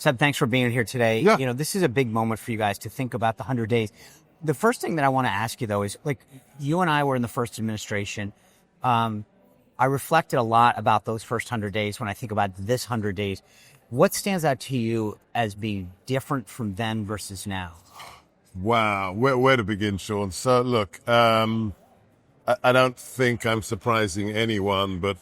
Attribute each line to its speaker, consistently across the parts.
Speaker 1: Seb, thanks for being here today.
Speaker 2: Yeah.
Speaker 1: You know, this is a big moment for you guys to think about the 100 days. The first thing that I want to ask you, though, is like you and I were in the first administration. I reflected a lot about those first 100 days when I think about this 100 days. What stands out to you as being different from then versus now?
Speaker 2: Wow. Where to begin, Sean? So, look, I don't think I'm surprising anyone, but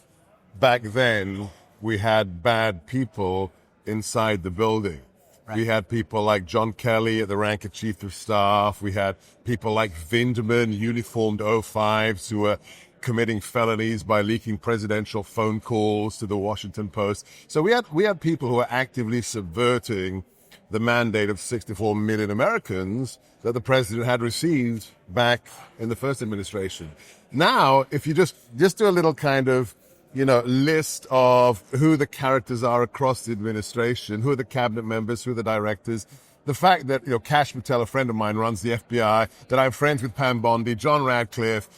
Speaker 2: back then we had bad people inside the building.
Speaker 1: Right.
Speaker 2: We had people like John Kelly at the rank of Chief of Staff. We had people like Vindman, uniformed O5s who were committing felonies by leaking presidential phone calls to the Washington Post. So we had people who were actively subverting the mandate of 64 million Americans that the president had received back in the first administration. Now, if you just do a little kind of list of who the characters are across the administration, who are the cabinet members, who are the directors. The fact that, Kash Patel, a friend of mine, runs the FBI, that I'm friends with Pam Bondi, John Radcliffe,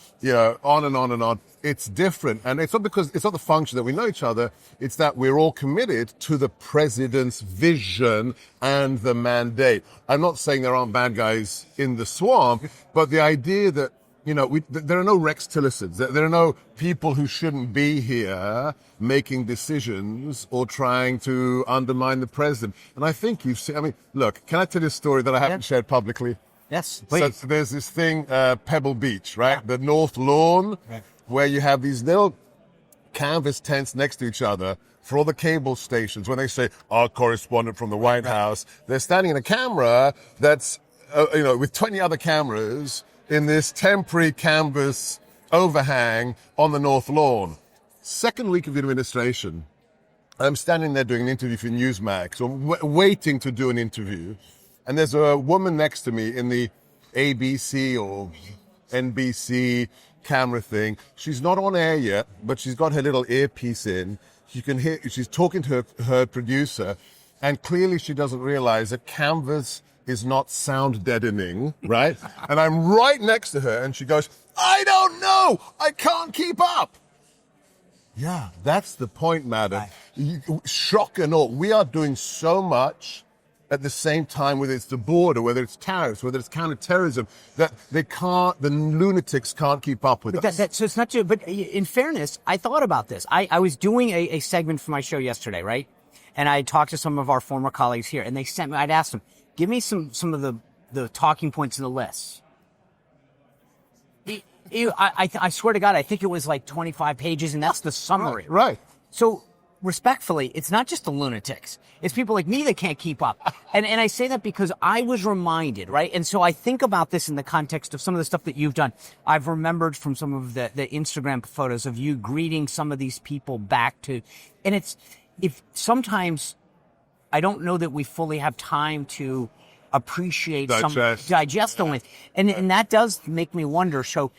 Speaker 2: on and on and on. It's different. And it's not because it's not the function that we know each other. It's that we're all committed to the president's vision and the mandate. I'm not saying there aren't bad guys in the swamp, but the idea that there are no Rex Tillersons. There are no people who shouldn't be here making decisions or trying to undermine the president. And I think you've seen, look, can I tell you a story that I haven't shared publicly?
Speaker 1: Yes, please.
Speaker 2: So there's this thing, Pebble Beach, right? Yeah. The North Lawn, right, where you have these little canvas tents next to each other for all the cable stations. When they say, our correspondent from the White House, they're standing in a camera that's, with 20 other cameras in this temporary canvas overhang on the North Lawn. Second week of the administration, I'm standing there doing an interview for Newsmax, or waiting to do an interview, and there's a woman next to me in the ABC or NBC camera thing. She's not on air yet, but she's got her little earpiece in. You can hear, she's talking to her producer, and clearly she doesn't realize that canvas is not sound deadening, right? And I'm right next to her, and she goes, I don't know, I can't keep up. Yeah, that's the point, madam. Right. Shock and awe. We are doing so much at the same time, whether it's the border, whether it's tariffs, whether it's counterterrorism, that the lunatics can't keep up with us.
Speaker 1: So it's not true, but in fairness, I thought about this. I was doing a segment for my show yesterday, right? And I talked to some of our former colleagues here, and they sent me, I'd asked them, give me some of the talking points in the list. I swear to God, I think it was like 25 pages, and that's the summary.
Speaker 2: Right.
Speaker 1: So, respectfully, it's not just the lunatics. It's people like me that can't keep up. And I say that because I was reminded, right? And so I think about this in the context of some of the stuff that you've done. I've remembered from some of the Instagram photos of you greeting some of these people back to, and if sometimes I don't know that we fully have time to appreciate digest them with. And that does make me wonder. So,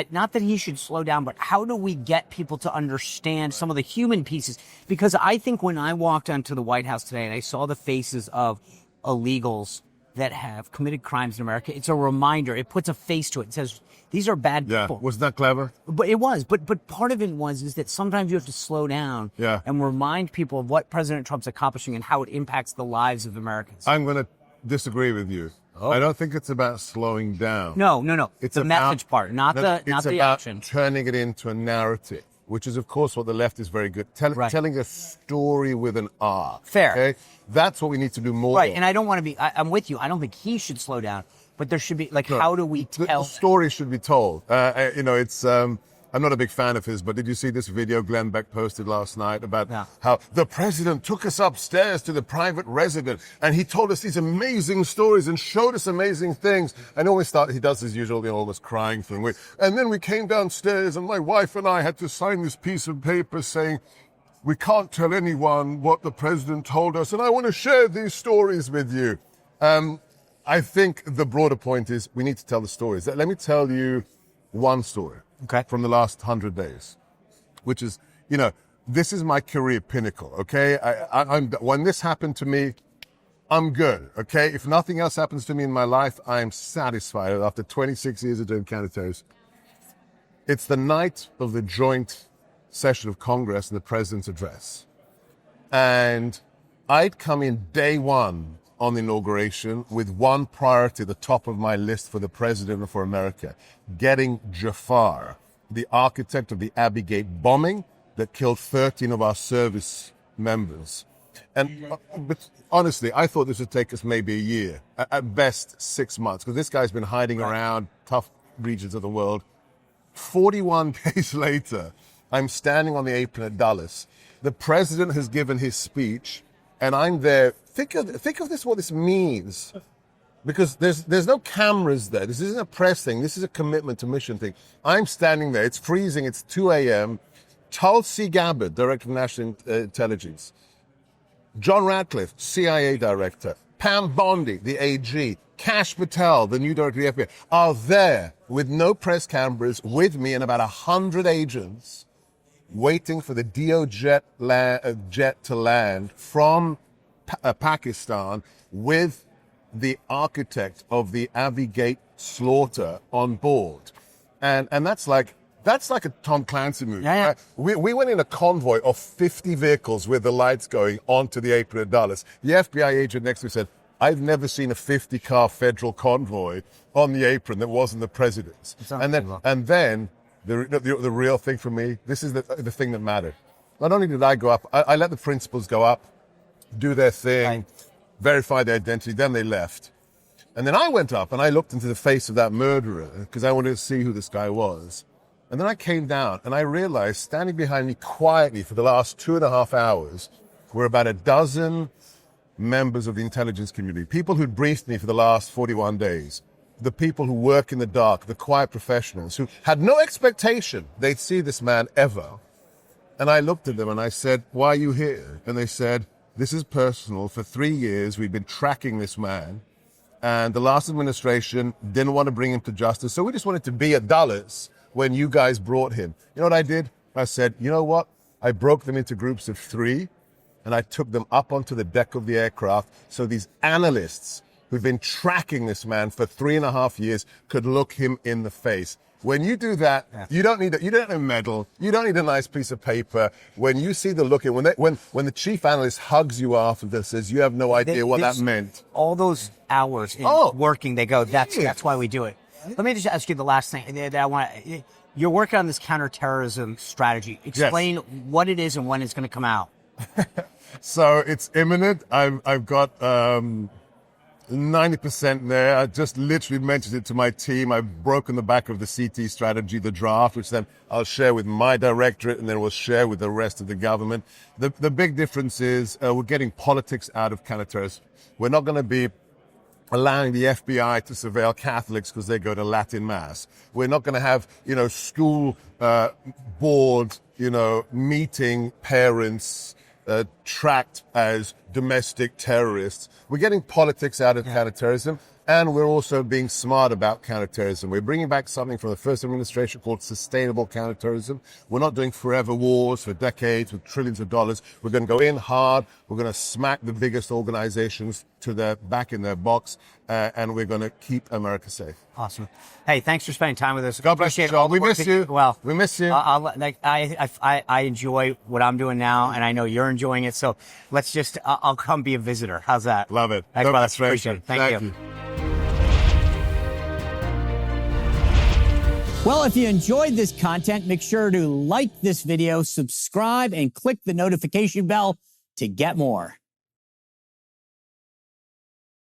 Speaker 1: not that he should slow down, but how do we get people to understand some of the human pieces? Because I think when I walked onto the White House today and I saw the faces of illegals that have committed crimes in America, it's a reminder. It puts a face to it. It says, these are bad people.
Speaker 2: Was that clever?
Speaker 1: But it was. But part of it is that sometimes you have to slow down and remind people of what President Trump's accomplishing and how it impacts the lives of Americans.
Speaker 2: I'm going to disagree with you. Oh. I don't think it's about slowing down.
Speaker 1: No. It's the message part, not the action.
Speaker 2: It's about turning it into a narrative, which is, of course, what the left is very good. Telling a story with an R.
Speaker 1: Fair.
Speaker 2: Okay? That's what we need to do more.
Speaker 1: Right, and I don't want to be, I'm with you. I don't think he should slow down, but there should be, how do we tell?
Speaker 2: The story should be told. I'm not a big fan of his, but did you see this video Glenn Beck posted last night about how the president took us upstairs to the private residence and he told us these amazing stories and showed us amazing things. And he does his usual, almost crying thing. And then we came downstairs and my wife and I had to sign this piece of paper saying, we can't tell anyone what the president told us and I want to share these stories with you. I think the broader point is we need to tell the stories. Let me tell you one story.
Speaker 1: Okay.
Speaker 2: From the last 100 days, which is, this is my career pinnacle, okay? When this happened to me, I'm good, okay? If nothing else happens to me in my life, I am satisfied after 26 years of doing counterterrorism. It's the night of the joint session of Congress and the president's address. And I'd come in day one on the inauguration with one priority at the top of my list for the president of for America, getting Jafar, the architect of the Abbey Gate bombing that killed 13 of our service members. But honestly, I thought this would take us maybe a year, at best 6 months, because this guy's been hiding around tough regions of the world. 41 days later, I'm standing on the apron at Dulles. The president has given his speech, and I'm there. Think of this, what this means. Because there's no cameras there. This isn't a press thing. This is a commitment to mission thing. I'm standing there. It's freezing. It's 2 a.m. Tulsi Gabbard, Director of National Intelligence. John Ratcliffe, CIA Director. Pam Bondi, the AG. Kash Patel, the new Director of the FBI, are there with no press cameras with me and about 100 agents waiting for the DO jet to land from Pakistan with the architect of the Abbey Gate slaughter on board. And that's like a Tom Clancy movie.
Speaker 1: Yeah.
Speaker 2: We went in a convoy of 50 vehicles with the lights going onto the apron at Dulles. The FBI agent next to me said, I've never seen a 50-car federal convoy on the apron that wasn't the president's. And then the real thing for me, this is the thing that mattered. Not only did I go up, I let the principals go up, do their thing, verify their identity, then they left. And then I went up and I looked into the face of that murderer because I wanted to see who this guy was. And then I came down and I realized standing behind me quietly for the last 2.5 hours were about a dozen members of the intelligence community, people who'd briefed me for the last 41 days, the people who work in the dark, the quiet professionals who had no expectation they'd see this man ever. And I looked at them and I said, why are you here? And they said, this is personal. For 3 years, we've been tracking this man. And the last administration didn't want to bring him to justice. So we just wanted to be at Dulles when you guys brought him. You know what I did? I said, you know what? I broke them into groups of 3. And I took them up onto the deck of the aircraft so these analysts who've been tracking this man for 3.5 years could look him in the face. When you do that, you don't need a medal. You don't need a nice piece of paper. When you see the look, when the chief analyst hugs you after and says, you have no idea what that meant.
Speaker 1: All those hours in working, they go, that's why we do it. Let me just ask you the last thing that I want. You're working on this counterterrorism strategy. Explain what it is and when it's going to come out.
Speaker 2: So it's imminent. I've got 90% there. I just literally mentioned it to my team. I've broken the back of the CT strategy, the draft, which then I'll share with my directorate and then we'll share with the rest of the government. The big difference is we're getting politics out of counterterrorism. We're not going to be allowing the FBI to surveil Catholics because they go to Latin Mass. We're not going to have, school board, meeting parents tracked as domestic terrorists. We're getting politics out of counterterrorism, and we're also being smart about counterterrorism. We're bringing back something from the first administration called sustainable counterterrorism. We're not doing forever wars for decades with trillions of dollars. We're going to go in hard. We're going to smack the biggest organizations to their back in their box, and we're going to keep America safe.
Speaker 1: Awesome. Hey, thanks for spending time with us.
Speaker 2: God bless you, John. We miss you.
Speaker 1: Well,
Speaker 2: we miss you.
Speaker 1: I enjoy what I'm doing now, and I know you're enjoying it. So let's just, I'll come be a visitor. How's that?
Speaker 2: Love it.
Speaker 1: Thanks, brother. Appreciate it. Thank you. Well, if you enjoyed this content, make sure to like this video, subscribe, and click the notification bell to get more.